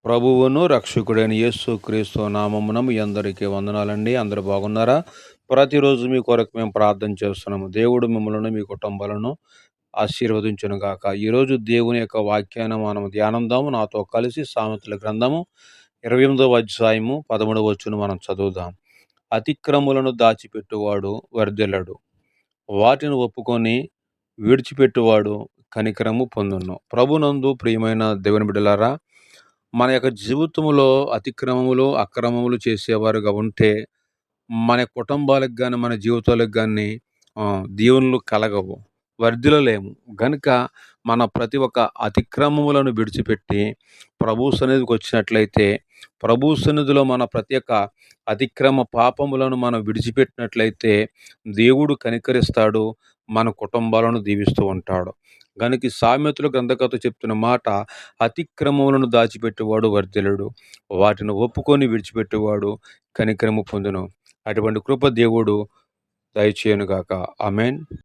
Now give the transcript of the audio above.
ప్రభువును రక్షకుడైన యేసుక్రీస్తు నామమున మీ అందరికీ వందనాలండి. అందరూ బాగున్నారా? ప్రతిరోజు మీ కొరకు మేము ప్రార్థన చేస్తున్నాము. దేవుడు మిమ్మలను, మీ కుటుంబాలను ఆశీర్వదించునుగాక. ఈరోజు దేవుని యొక్క వాక్యాన్ని మనం ధ్యానిద్దాము. నాతో కలిసి సామెతల గ్రంథము 28వ అధ్యాయము 13వ వచనం మనం చదువుదాం. అతిక్రములను దాచిపెట్టువాడు వర్ధిల్లడు, వాటిని ఒప్పుకొని విడిచిపెట్టువాడు కనికరము పొందును. ప్రభునందు ప్రియమైన దేవుని బిడ్డలారా, మన యొక్క జీవితంలో అతిక్రమములు, అక్రమములు చేసేవారుగా ఉంటే మన కుటుంబాలకు గాని, మన జీవితాలకు గాని దీవెనలు కలగవు, వర్ధిల్లలేము. గనుక మన ప్రతి ఒక్క అతిక్రమములను విడిచిపెట్టి ప్రభు సన్నిధికి వచ్చినట్లయితే, ప్రభు సన్నిధిలో మన ప్రతి ఒక్క అతిక్రమ పాపములను మనం విడిచిపెట్టినట్లయితే దేవుడు కనికరిస్తాడు, మన కుటుంబాలను దీవిస్తూ ఉంటాడు. గనుక ఈ సామెతల గ్రంథకర్త చెప్తున్న మాట, అతిక్రమములను దాచిపెట్టేవాడు వర్ధిల్లడు, వాటిని ఒప్పుకొని విడిచిపెట్టేవాడు కనికరము పొందును. అటువంటి కృప దేవుడు దయచేయునుగాక. ఆమేన్.